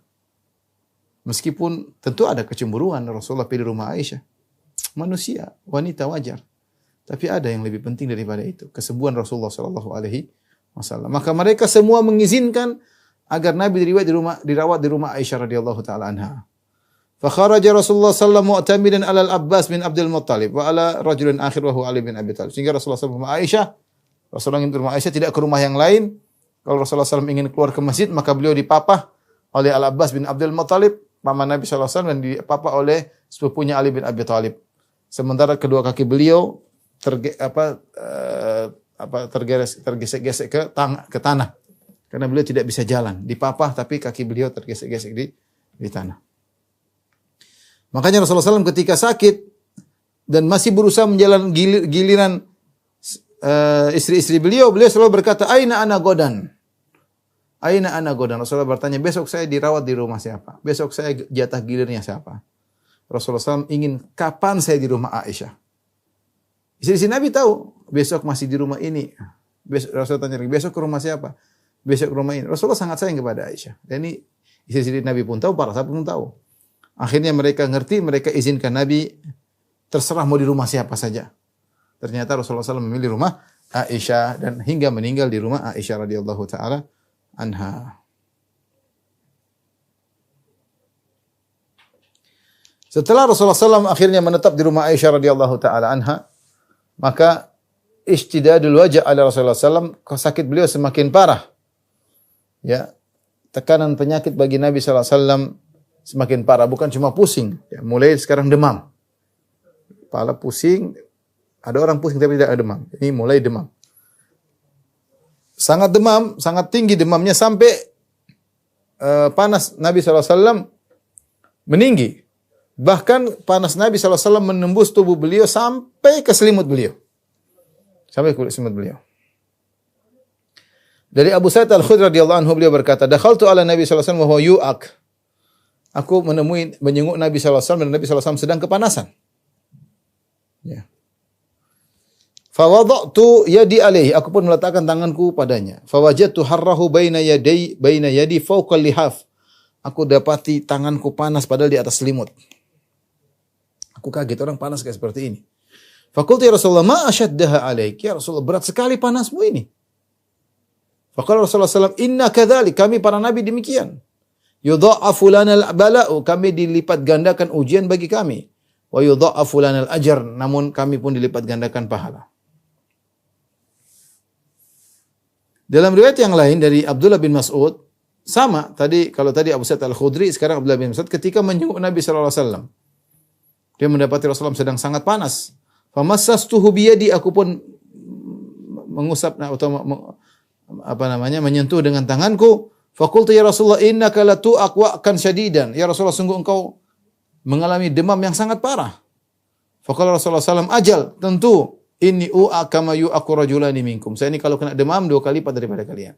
Meskipun tentu ada kecemburuan, Rasulullah pilih rumah Aisyah. Manusia, wanita wajar. Tapi ada yang lebih penting daripada itu, kesembuhan Rasulullah sallallahu alaihi wasallam. Maka mereka semua mengizinkan agar Nabi dirawat di rumah Aisyah radhiyallahu taala anha. Fa kharaja Rasulullah sallallahu mu'tamidan ala al-Abbas bin Abdul Muttalib wa ala rajulin akhir wa huwa Ali bin Abi Thalib. Sehingga Rasulullah sallallahu alaihi wasallam Rasulullah ingin ke rumah Aisyah, tidak ke rumah yang lain. Kalau Rasulullah sallallahu ingin keluar ke masjid, maka beliau dipapah oleh Al-Abbas bin Abdul Muttalib, paman Nabi sallallahu alaihi wasallam, dan dipapah oleh sepupunya Ali bin Abi Thalib. Sementara kedua kaki beliau tergesek-gesek ke tanah. Karena beliau tidak bisa jalan, dipapah tapi kaki beliau tergesek-gesek di tanah. Makanya Rasulullah SAW ketika sakit dan masih berusaha menjalankan giliran istri-istri beliau selalu berkata, Aina ana godan. Aina ana godan. Rasulullah bertanya, besok saya dirawat di rumah siapa? Besok saya jatah gilirnya siapa? Rasulullah SAW ingin kapan saya di rumah Aisyah. Istri-istri Nabi tahu, besok masih di rumah ini. Rasulullah tanya, besok ke rumah siapa? Besok ke rumah ini. Rasulullah sangat sayang kepada Aisyah. Dan ini istri-istri Nabi pun tahu, para sahabat pun tahu. Akhirnya mereka ngerti, mereka izinkan Nabi terserah mau di rumah siapa saja. Ternyata Rasulullah SAW memilih rumah Aisyah dan hingga meninggal di rumah Aisyah radhiyallahu taala anha. Setelah Rasulullah SAW akhirnya menetap di rumah Aisyah radhiyallahu taala anha, maka ishtidadul wajah ala Rasulullah SAW, sakit beliau semakin parah. Ya, tekanan penyakit bagi Nabi sallallahu alaihi wasallam semakin parah, bukan cuma pusing, ya, mulai sekarang demam. Kepala pusing, ada orang pusing tapi tidak ada demam. Ini mulai demam. Sangat demam, sangat tinggi demamnya sampai panas Nabi sallallahu alaihi wasallam meninggi. Bahkan panas Nabi sallallahu alaihi wasallam menembus tubuh beliau sampai ke selimut beliau. Sampai ke selimut beliau. Dari Abu Sa'id Al-Khudri radhiyallahu anhu, beliau berkata, "Dakhaltu ala Nabi sallallahu alaihi wasallam wa huwa yu'ak." Aku menyenguk Nabi sallallahu alaihi wasallam dan Nabi sallallahu alaihi wasallam sedang kepanasan. Ya. Fa wada'tu yadi alaihi, aku pun meletakkan tanganku padanya. Fa wajadtu harrahu baina yadi fawqa lihaf. Aku dapati tanganku panas padahal di atas selimut. Aku kaget orang panas kayak seperti ini. Faqultu ya Rasulullah ma ashaddaha alaik. Ya Rasulullah berat sekali panasmu ini. Faqala Rasulullah SAW, inna kadzalik, kami para nabi demikian. Yudha'afu lanal bala'u, kami dilipat gandakan ujian bagi kami. Wa yudha'afu lanal ajr, namun kami pun dilipat gandakan pahala. Dalam riwayat yang lain dari Abdullah bin Mas'ud, sama tadi, kalau tadi Abu Sa'id Al-Khudri, sekarang Abdullah bin Mas'ud ketika menjenguk Nabi sallallahu alaihi wasallam. Dia mendapati Rasulullah sedang sangat panas. Famassastuhu biyadi, aku pun mengusap atau menyentuh dengan tanganku. Faqultu ya Rasulullah innaka latu'aqwa syadidan. Ya Rasulullah, sungguh engkau mengalami demam yang sangat parah. Faqala Rasulullah SAW, ajal, tentu inni kama yu'aqu rajulani minkum. Saya ini kalau kena demam 2 kali lipat daripada kalian.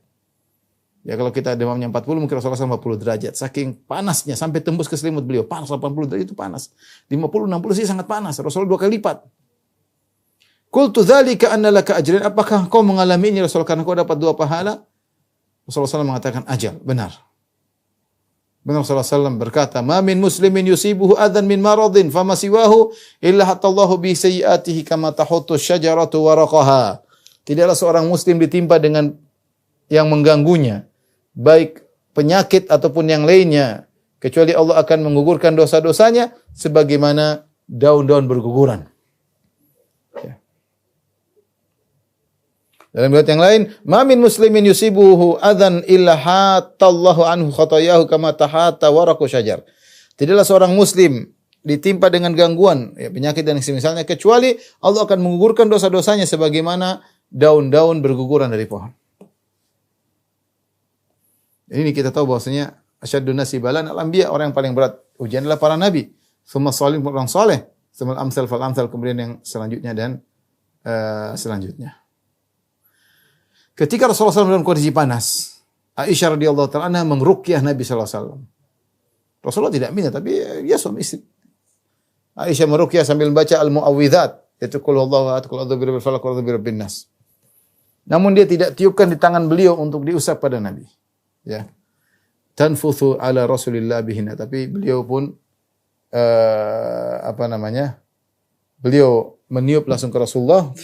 Ya kalau kita demamnya 40, mungkin Rasulullah SAW 40 derajat. Saking panasnya sampai tembus ke selimut beliau. Panas 80 derajat itu panas. 50, 60 sih sangat panas. Rasulullah 2 kali lipat. Qultu dzalika anna laka ajran, apakah kau mengalami ini Rasul karena kau dapat 2 pahala? Rasulullah SAW mengatakan ajal, benar. Benar Rasulullah SAW berkata, ma min muslimin yusibuhu adhan min maradin fama siwahu illa hatallahu bi sayyiatihi kama tahuttu syajaratu waraqaha. Tidaklah seorang muslim ditimpa dengan yang mengganggunya, baik penyakit ataupun yang lainnya, kecuali Allah akan menggugurkan dosa-dosanya sebagaimana daun-daun berguguran. Dalam riwayat yang lain, ma min muslimin yusibuhu adhan illa hatallahu anhu khatayahu kama tahata waraqu syajar. Tidaklah seorang muslim ditimpa dengan gangguan, ya, penyakit dan semisalnya, kecuali Allah akan menggugurkan dosa-dosanya sebagaimana daun-daun berguguran dari pohon. Ini kita tahu bahwasanya asyaddun nasi balan al-anbiya, orang yang paling berat ujian adalah para nabi. Tsumma shalih, orang saleh, tsumma amsal fal amsal, kemudian yang selanjutnya dan selanjutnya. Ketika Rasulullah SAW dalam kondisi panas, Aisyah radhiyallahu ta'ala anha mengruqyah Nabi sallallahu alaihi wasallam. Rasulullah tidak minta, tapi ya suami istri. Aisyah meruqyah sambil membaca al-mu'awwidzat, yaitu qul huwallahu ahad, qul a'udzu birabbil falaq, qul a'udzu birabbin nas. Namun dia tidak tiupkan di tangan beliau untuk diusap pada Nabi. Ya. Tanfuthu ala Rasulillah bihina, tapi beliau pun beliau meniup langsung ke Rasulullah,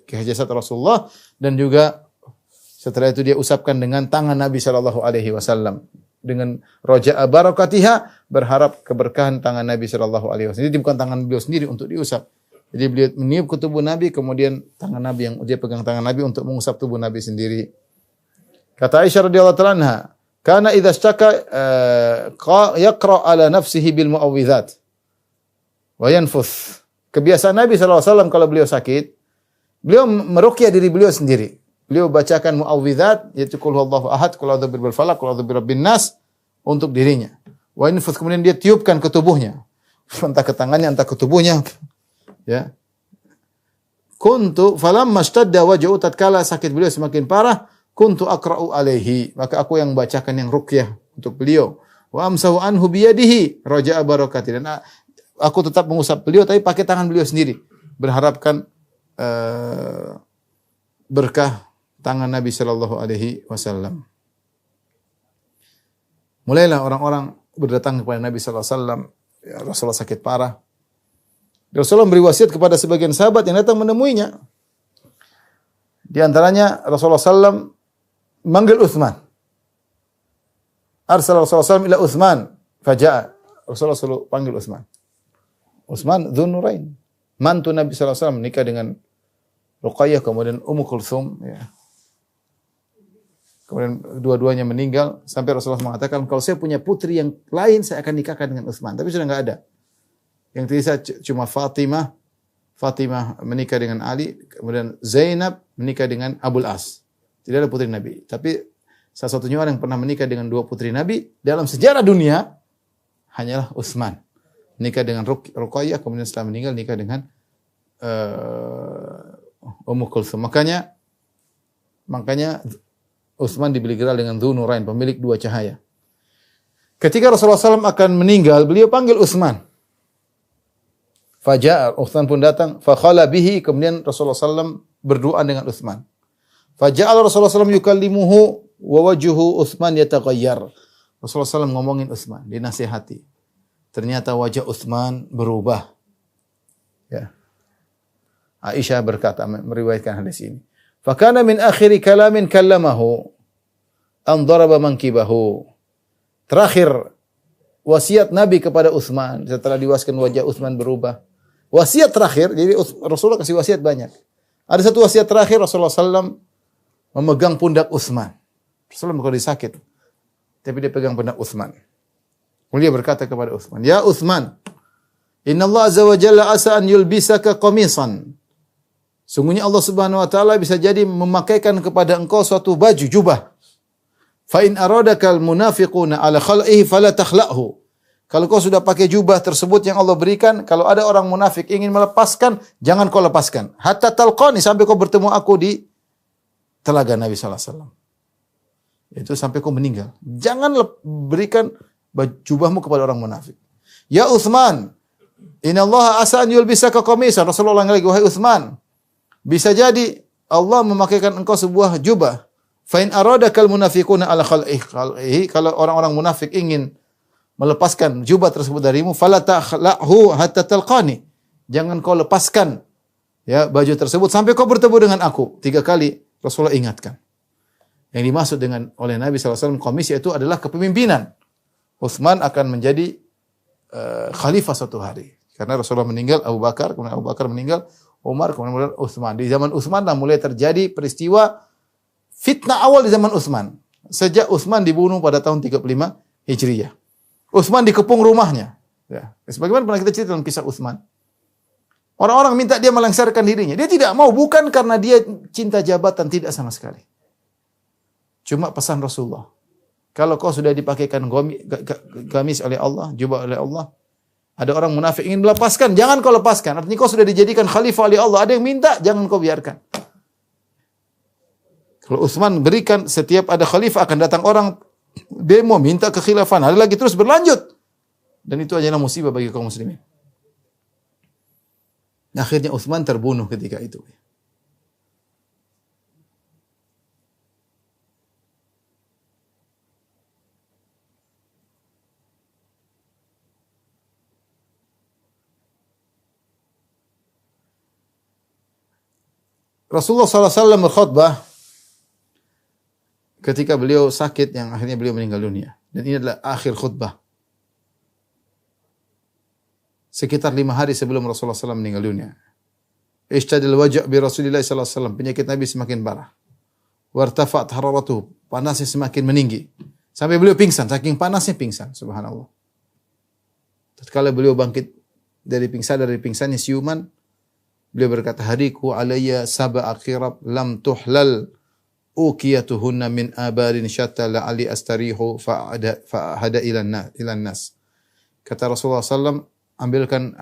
ke jasad Rasulullah, dan juga setelah itu dia usapkan dengan tangan Nabi sallallahu alaihi wasallam dengan roja'a barakatiha, berharap keberkahan tangan Nabi sallallahu alaihi wasallam. Jadi bukan tangan beliau sendiri untuk diusap. Jadi beliau meniup ke tubuh Nabi, kemudian tangan Nabi yang dia pegang tangan Nabi untuk mengusap tubuh Nabi sendiri. Kata Aisyah radhiyallahu ta'ala anha, kana idza ishtaka yaqra ala nafsihi bil mu'awwidzat wa yanfuth. Kebiasaan Nabi sallallahu alaihi wasallam kalau beliau sakit, beliau meruqyah diri beliau sendiri. Beliau bacakan mu'awwidzat, yaitu qul huwallahu ahad, qul a'udzu birabbil falaq, qul a'udzu birabbin nas untuk dirinya. Wa yanfuth, kemudian dia tiupkan ke tubuhnya. Entah ke tangannya, entah ke tubuhnya. Ya. Kuntu falamma ishtadda waj'u, tatkala sakit beliau semakin parah, kuntu aqra'u alaihi, maka aku yang bacakan yang ruqyah untuk beliau. Wa amsahu anhu biyadihi raja'a barakati, dan aku tetap mengusap beliau tapi pakai tangan beliau sendiri, berharapkan berkah tangan Nabi sallallahu alaihi wasallam. Mulailah orang-orang berdatang kepada Nabi sallallahu alaihi wasallam, ya, Rasulullah sakit parah. Rasulullah beri wasiat kepada sebagian sahabat yang datang menemuinya. Di antaranya Rasulullah sallallahu manggil Utsman. Arsala Rasulullah sallallahu ila Utsman, faja'a. Rasulullah sallallahu panggil Utsman. Utsman dzun nurain, mantu Nabi sallallahu alaihi wasallam, menikah dengan Ruqayyah, kemudian Ummu Kulthum, ya. Kemudian dua-duanya meninggal sampai Rasulullah mengatakan, kalau saya punya putri yang lain saya akan nikahkan dengan Utsman, tapi sudah enggak ada. Yang tersisa cuma Fatimah menikah dengan Ali, kemudian Zainab menikah dengan Abul As. Tidak ada putri Nabi. Tapi salah satunya orang yang pernah menikah dengan 2 putri Nabi dalam sejarah dunia hanyalah Utsman. Nikah dengan Ruqayyah, kemudian setelah meninggal nikah dengan Ummu Kulthum. Makanya Utsman diberi gelar dengan Dzun Nurain, pemilik 2 cahaya. Ketika Rasulullah SAW akan meninggal, beliau panggil Utsman. Faja'a, Utsman pun datang. Fakhala bihi, kemudian Rasulullah SAW berdoa dengan Utsman. Faja'al Rasulullah SAW yukallimuhu wa wajhu Utsman yataghayyar. Rasulullah SAW ngomongin Utsman, dinasihati. Ternyata wajah Utsman berubah. Ya. Aisyah berkata meriwayatkan hadis ini. Fakana min akhiri kalamin kallamahu an daraba mankibahu. Terakhir wasiat Nabi kepada Utsman setelah diwaskan wajah Utsman berubah. Wasiat terakhir, jadi Rasulullah kasih wasiat banyak. Ada satu wasiat terakhir Rasulullah SAW memegang pundak Utsman. Rasulullah kalau dia sakit, tapi dia pegang pundak Utsman. Kemudian dia berkata kepada Utsman, "Ya Utsman, Inna Allah azza wa jalla asa an yulbisaka qamisan." Sungguhnya Allah Subhanahu wa taala bisa jadi memakaikan kepada engkau suatu baju, jubah. Fa in aradakal munafiquna ala khal'ihi fala takhla'hu. Kalau kau sudah pakai jubah tersebut yang Allah berikan, kalau ada orang munafik ingin melepaskan, jangan kau lepaskan. Hatta talqani, sampai kau bertemu aku di telaga Nabi sallallahu alaihi wasallam. Itu sampai kau meninggal. Jangan berikan jubahmu kepada orang munafik. Ya Utsman, inna Allah asa an yulbisaka qamisan. Rasulullah lagi, wahai Utsman, bisa jadi Allah memakaikan engkau sebuah jubah. Fa in aradakal munafiquna ala khal'ihi, kalau orang-orang munafik ingin melepaskan jubah tersebut darimu, fala takhla'hu hatta talqani. Jangan kau lepaskan ya baju tersebut sampai kau bertemu dengan aku. 3 kali Rasulullah ingatkan. Yang dimaksud dengan oleh Nabi SAW komisi itu adalah kepemimpinan. Utsman akan menjadi khalifah suatu hari. Karena Rasulullah meninggal, Abu Bakar, kemudian Abu Bakar meninggal, Umar, kemudian Utsman. Di zaman Utsman lah mulai terjadi peristiwa fitnah awal di zaman Utsman. Sejak Utsman dibunuh pada tahun 35 Hijriah. Utsman dikepung rumahnya. Ya. Sebagaimana pernah kita cerita dalam kisah Utsman. Orang-orang minta dia melengsarkan dirinya. Dia tidak mau, bukan karena dia cinta jabatan, tidak sama sekali. Cuma pesan Rasulullah. Kalau kau sudah dipakaikan gamis oleh Allah, jubah oleh Allah, ada orang munafik ingin melepaskan, jangan kau lepaskan. Artinya kau sudah dijadikan khalifah oleh Allah. Ada yang minta, jangan kau biarkan. Kalau Utsman berikan, setiap ada khalifah akan datang orang demo minta kekhilafan. Ada lagi terus berlanjut. Dan itu adalah musibah bagi kaum muslimin. Akhirnya Utsman terbunuh ketika itu. Rasulullah SAW berkhutbah ketika beliau sakit yang akhirnya beliau meninggal dunia. Dan ini adalah akhir khutbah. Sekitar 5 hari sebelum Rasulullah SAW meninggal dunia. Ishtadil wajah bi Rasulillah SAW. Penyakit Nabi semakin parah. Wartafa'at hararatuh. Panasnya semakin meninggi. Sampai beliau pingsan. Saking panasnya pingsan. Subhanallah. Tatkala beliau bangkit dari pingsannya siuman. Beliau berkata, hadiku alayya sab'a akhirab lam tuhlal ukiyatuhunna min abarin syatta la'ali astarihu fa'ahada ilan nas. Kata Rasulullah SAW, ambilkan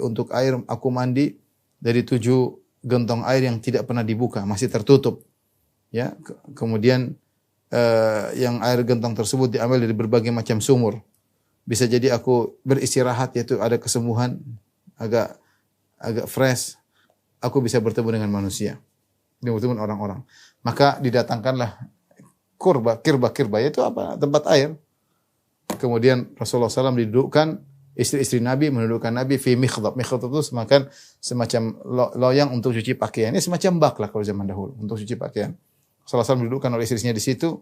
untuk air aku mandi dari 7 gentong air yang tidak pernah dibuka, masih tertutup. Ya, kemudian yang air gentong tersebut diambil dari berbagai macam sumur. Bisa jadi aku beristirahat, yaitu ada kesembuhan, agak fresh. Aku bisa bertemu dengan manusia, bertemu dengan orang-orang. Maka didatangkanlah kirba, yaitu apa? Tempat air. Kemudian Rasulullah SAW didudukkan, istri-istri Nabi mendudukkan Nabi fi mikhdab. Mikhdab itu semacam loyang untuk cuci pakaian. Ini semacam bak lah kalau zaman dahulu untuk cuci pakaian. Rasulullah SAW didudukkan oleh istrinya di situ,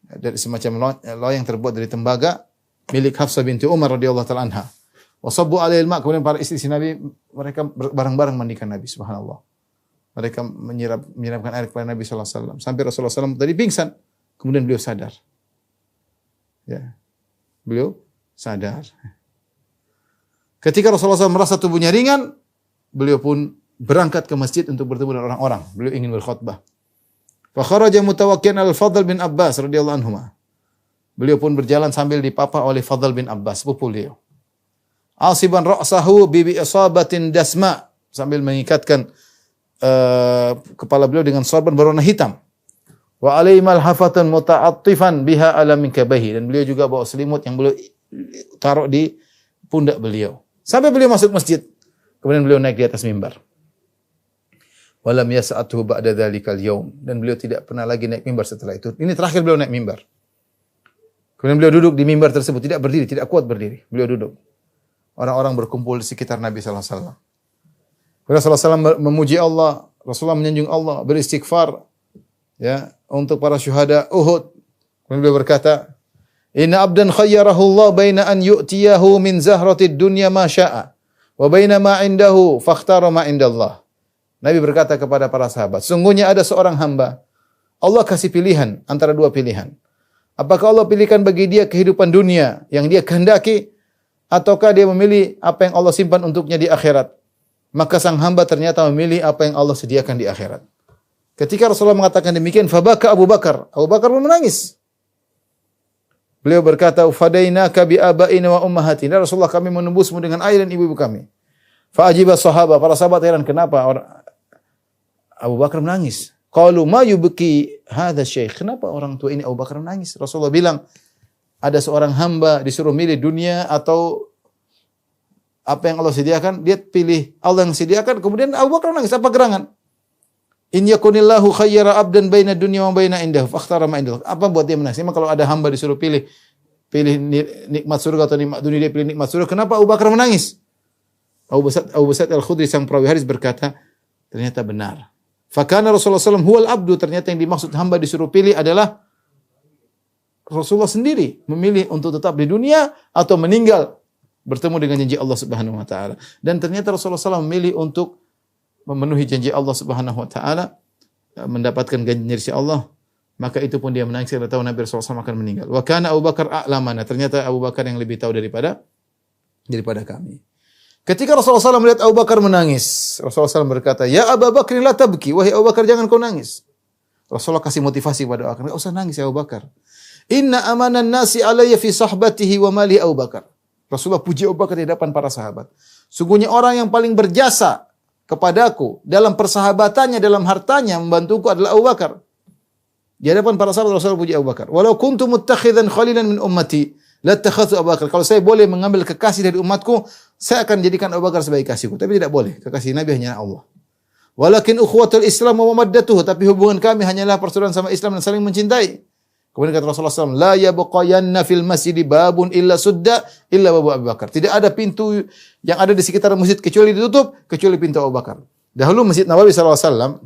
dari semacam loyang terbuat dari tembaga milik Hafsah binti Umar radhiyallahu taala anha. Wasabbu alaihi al-ma', kemudian para istri Nabi mereka bareng-bareng mandikan Nabi, subhanallah. Mereka menyiramkan air kepada Nabi sallallahu alaihi wasallam sampai Rasulullah SAW tadi pingsan, kemudian beliau sadar. Ya. Beliau sadar. Ketika Rasulullah SAW merasa tubuhnya ringan, beliau pun berangkat ke masjid untuk bertemu dengan orang-orang. Beliau ingin berkhutbah. Fa kharaja mutawakkian al-Fadl bin Abbas radhiyallahu anhuma. Beliau pun berjalan sambil dipapa oleh Fadl bin Abbas, sepupu beliau. Asiban ra'sahu bi isabatin dasma, sambil mengikatkan kepala beliau dengan sorban berwarna hitam. Wa alaihi malhafatun muta'attifan biha ala minkabahi, dan beliau juga bawa selimut yang beliau taruh di pundak beliau. Sampai beliau masuk masjid, kemudian beliau naik di atas mimbar. Walam yas'atuhu ba'da dzalikal yaum, dan beliau tidak pernah lagi naik mimbar setelah itu. Ini terakhir beliau naik mimbar. Kemudian beliau duduk di mimbar tersebut, tidak berdiri, tidak kuat berdiri. Beliau duduk. Orang-orang berkumpul di sekitar Nabi sallallahu alaihi wasallam. Rasulullah SAW memuji Allah, Rasulullah menyanjung Allah, beristighfar ya untuk para syuhada Uhud. Kemudian beliau berkata, "Inna abdan khayyarahu Allah baina an yu'tiyahu min zahratid dunya ma syaa wa baina ma indahu fakhtara ma indallah." Nabi berkata kepada para sahabat, sungguhnya ada seorang hamba, Allah kasih pilihan antara dua pilihan. Apakah Allah pilihkan bagi dia kehidupan dunia yang dia kehendaki, ataukah dia memilih apa yang Allah simpan untuknya di akhirat? Maka sang hamba ternyata memilih apa yang Allah sediakan di akhirat. Ketika Rasulullah mengatakan demikian, fabaka Abu Bakar. Abu Bakar pun menangis. Beliau berkata, "Fadainaka bi abaina wa ummahatina." Rasulullah, kami menembusmu dengan ayah dan ibu-ibu kami. Fa ajiba sahabat, para sahabat heran kenapa Abu Bakar menangis. Qalu ma yubki hadha syekh. Kenapa orang tua ini Abu Bakar menangis? Rasulullah bilang, ada seorang hamba disuruh milih dunia atau apa yang Allah sediakan, dia pilih Allah yang sediakan, kemudian Abu Bakar menangis. Apa gerangan? In yakunillahu khayyara abdan baina dunya wa baina indahu fakhtara ma indahu. Apa buat dia menangis? Memang kalau ada hamba disuruh pilih nikmat surga atau nikmat dunia, dia pilih nikmat surga. Kenapa Abu Bakar menangis? Abu Sa'id Al-Khudri sang perawi hadis berkata, ternyata benar. Fakana Rasulullah SAW huwal abdu, ternyata yang dimaksud hamba disuruh pilih adalah Rasulullah sendiri memilih untuk tetap di dunia atau meninggal bertemu dengan janji Allah Subhanahu wa taala. Dan ternyata Rasulullah SAW memilih untuk memenuhi janji Allah Subhanahu wa taala, mendapatkan janji Allah, maka itu pun dia menangis karena tahu Nabi Rasulullah SAW akan meninggal. Wa kana Abu Bakar a'lamana, ternyata Abu Bakar yang lebih tahu daripada kami. Ketika Rasulullah SAW melihat Abu Bakar menangis, Rasulullah SAW berkata, "Ya Abu Bakar la tabki." Wahai Abu Bakar, jangan kau nangis. Rasulullah kasih motivasi kepada Abu Bakar, enggak usah nangis ya Abu Bakar. Inna amanan nasi alayya fi sahbatihi wa mali Abu Bakar. Rasulullah puji Abu Bakar di hadapan para sahabat. Sungguhnya orang yang paling berjasa kepadaku dalam persahabatannya, dalam hartanya membantuku adalah Abu Bakar. Di hadapan para sahabat Rasulullah puji Abu Bakar. Walau kuntu muttakhidan khalilan min ummati lattakhadtu Abu Bakar. Kalau saya boleh mengambil kekasih dari umatku, saya akan jadikan Abu Bakar sebagai kasihku. Tapi tidak boleh. Kekasih Nabi hanya Allah. Walakin ukhuwatul Islam wa mawaddatuhu, tapi hubungan kami hanyalah persaudaraan sama Islam dan saling mencintai. Kemudian kata Rasulullah SAW, la yabqayanna fil masjidi babun illa sudda illa babu Abu Bakar. Tidak ada pintu yang ada di sekitar masjid kecuali ditutup, kecuali pintu Abu Bakar. Dahulu Masjid Nabawi SAW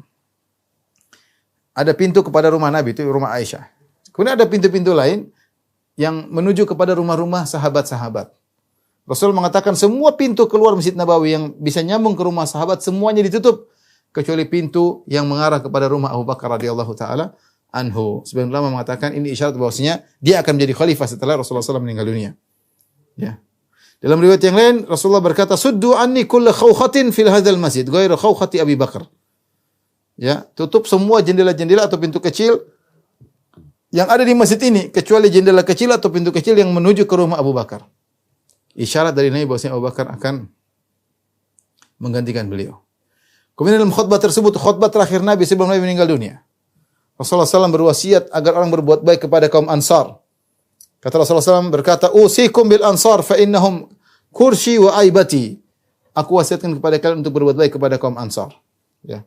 ada pintu kepada rumah Nabi, itu rumah Aisyah. Kemudian ada pintu-pintu lain yang menuju kepada rumah-rumah sahabat-sahabat. Rasul mengatakan semua pintu keluar Masjid Nabawi yang bisa nyambung ke rumah sahabat semuanya ditutup kecuali pintu yang mengarah kepada rumah Abu Bakar radhiyallahu taala anhu. Sebagian ulama mengatakan ini isyarat bahwasanya dia akan menjadi khalifah setelah Rasulullah SAW meninggal dunia. Ya. Dalam riwayat yang lain Rasulullah berkata, "Suddu anni kull khawkhatin fil hadzal masjid, ghairu khawkhati Abi Bakar." Ya, tutup semua jendela-jendela atau pintu kecil yang ada di masjid ini kecuali jendela kecil atau pintu kecil yang menuju ke rumah Abu Bakar. Isyarat dari Nabi bahwasanya Abu Bakar akan menggantikan beliau. Kemudian dalam khutbah tersebut, khutbah terakhir Nabi sebelum Nabi meninggal dunia, Rasulullah SAW berwasiat agar orang berbuat baik kepada kaum Ansar. Kata Rasulullah SAW berkata, "Usikum bil Ansar fa innahum kursi wa aibati." Aku wasiatkan kepada kalian untuk berbuat baik kepada kaum Ansar. Ya.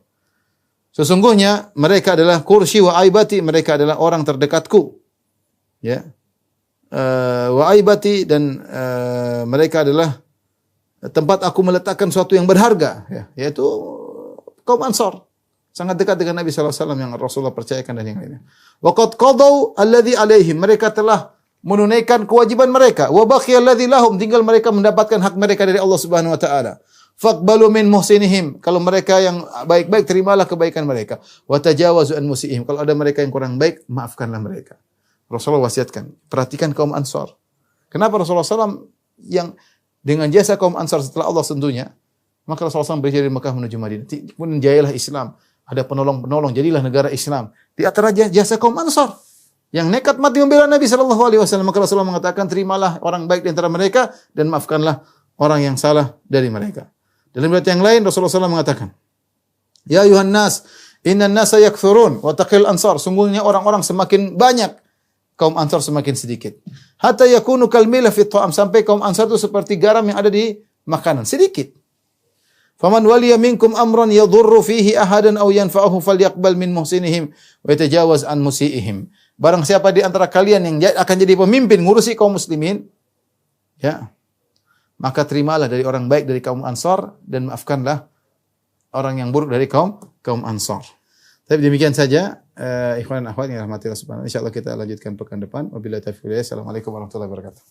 Sesungguhnya mereka adalah kursi wa aibati, mereka adalah orang terdekatku. Ya. Wa aibati, dan mereka adalah tempat aku meletakkan sesuatu yang berharga, ya, yaitu kaum Ansar. Sangat dekat dengan Nabi SAW yang Rasulullah percayakan dan yang lainnya. Waqad qadaw alladhi alaihim, mereka telah menunaikan kewajiban mereka. Wa baqiya alladhi lahum, tinggal mereka mendapatkan hak mereka dari Allah Subhanahu wa taala. Faqbalu min muhsinihim, kalau mereka yang baik-baik terimalah kebaikan mereka. Wa tajawazu an musiihim, kalau ada mereka yang kurang baik maafkanlah mereka. Rasulullah wasiatkan, perhatikan kaum Ansar. Kenapa Rasulullah SAW yang dengan jasa kaum Ansar setelah Allah tentunya, maka Rasulullah SAW berhijrah dari Mekah menuju Madinah. Kemudian jayalah Islam. Ada penolong-penolong, jadilah negara Islam. Di antara jasa kaum Ansar yang nekat mati membela Nabi sallallahu alaihi wasallam, maka Rasulullah mengatakan, terimalah orang baik di antara mereka dan maafkanlah orang yang salah dari mereka. Dalam riwayat yang lain Rasulullah SAW mengatakan, "Ya ayuhan nas, innan nasa yakthurun wa taqil ansar." Sungguhnya orang-orang semakin banyak, kaum Ansar semakin sedikit. Hatta yakunu kal milah fi ta'am, sampai kaum Ansar itu seperti garam yang ada di makanan, sedikit. Faman waliya minkum amran yadhurru fihi ahadan aw yanfa'uhu falyaqbal min muhsinihim wa yatajawaz an musiihim. Barang siapa di antara kalian yang akan jadi pemimpin ngurusi kaum muslimin, ya, maka terimalah dari orang baik dari kaum Ansar dan maafkanlah orang yang buruk dari kaum Ansar. Tapi demikian saja ikhwan dan akhwat yang rahmatillah subhanahu. Insyaallah kita lanjutkan pekan depan. Wabillahi taufiq. Assalamualaikum warahmatullahi wabarakatuh.